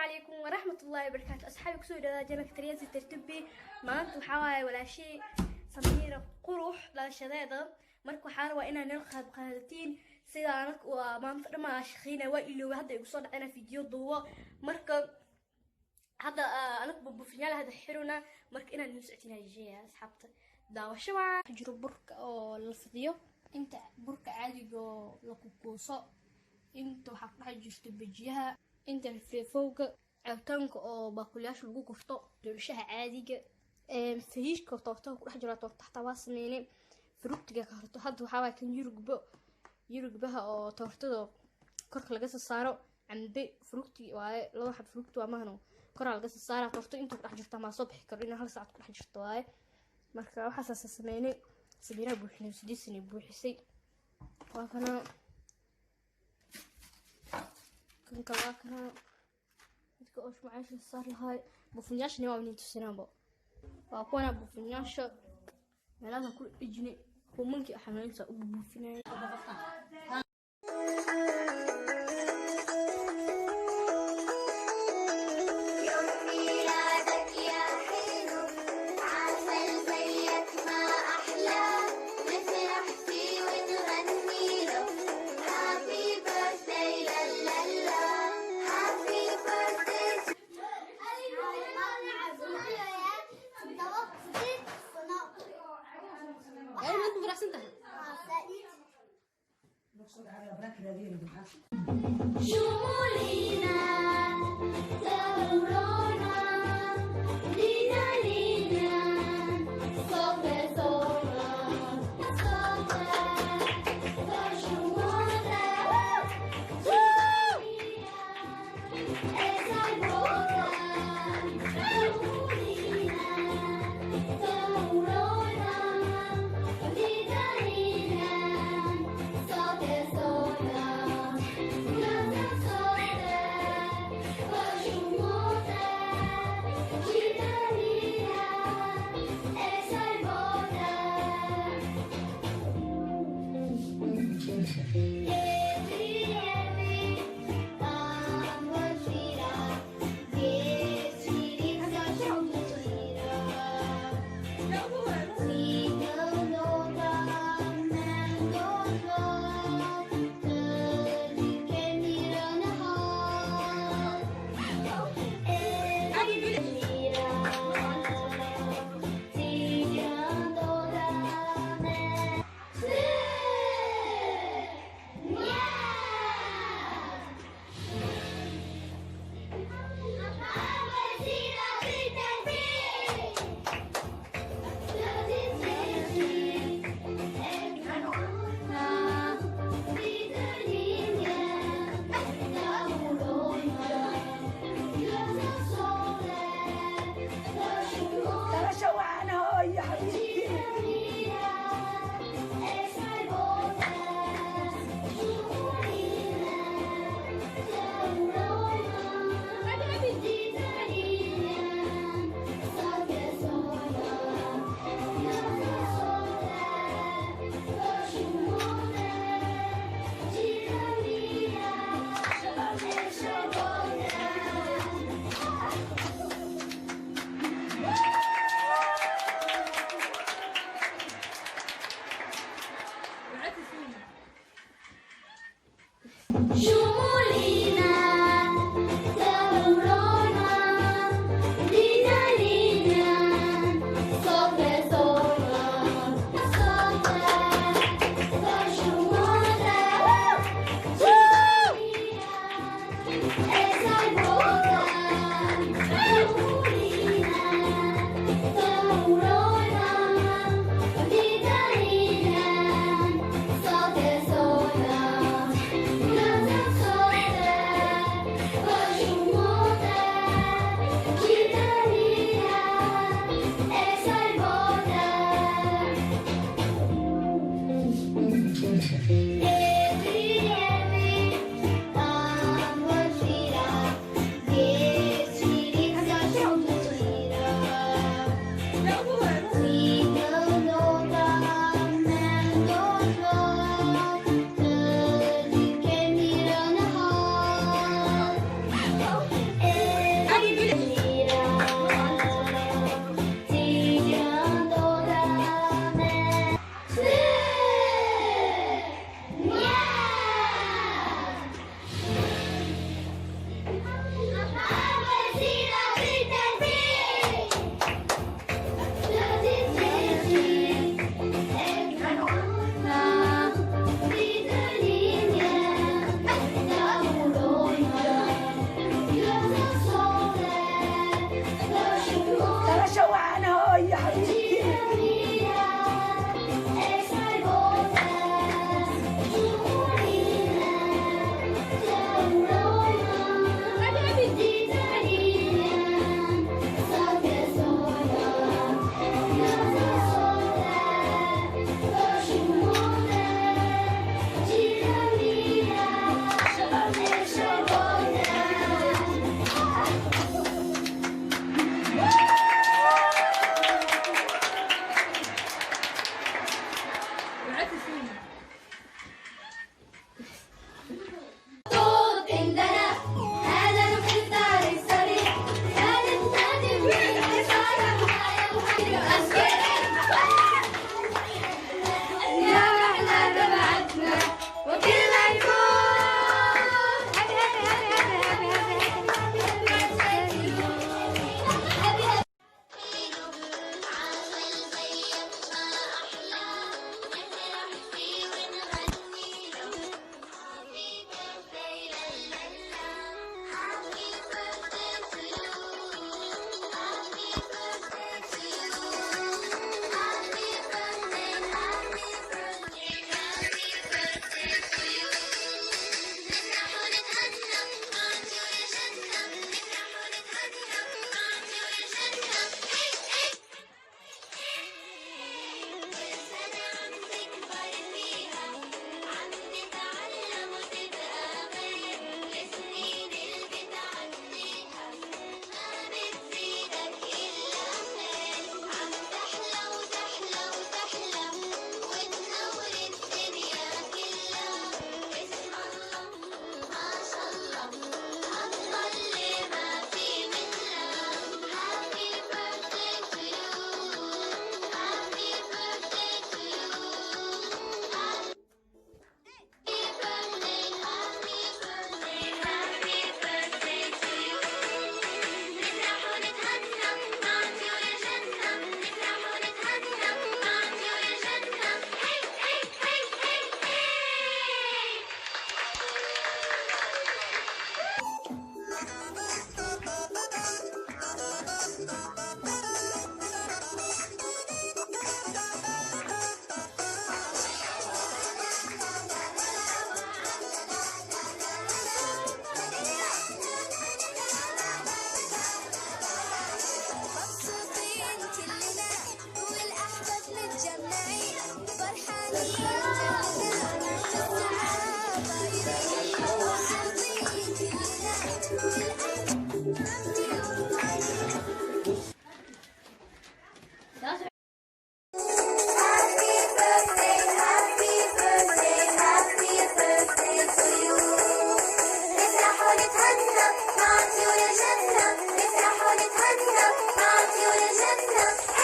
عليكم ورحمة الله وبركاته. أصحابي كسو إذا جانا كتريازي ترتبي ما أنتو حواي ولا شيء سميرة قروح لا شذاذة مركو حانا وإنا نلقى بقادتين سيدا أنك وما نفرما شخينا وإلو هذا يقصد أنا فيديو ضوء مركو هذا أنك ببوفنيال هذا حيرونا مركو إنا نسعتنا الجيه أصحابته داوة شوع حجرو برك أو الفيديو أنت برك عادي جو لكوكوصو أنتو حق حجرتو بجيها أنت في فوق عوتانك أو باكلياش لجو كرتو دولشها عادي فيش كرتو كل حاجة تحت واسنين فروت جا كرتو حد وحاول كان يرقبها أو تورتو كرك لجس الصارو عند فروتي واي لو واحد فروت وامانو كرة لجس الصارو تورتو أنتو كل حاجة مع صبح كرينا هل ساعة كل حاجة واي مركا وحاسة سميني سبيرا بوحنا وسديسني بوحسي وكنا كن كواكنا تكوش معاش صار لهاي بوفنياش نوع من تسنابو وأكون بوفنياش لازم كل إجني وممكن أحنا ننسى بوفنياش نفرح ونتهنى مع طيور الجنة.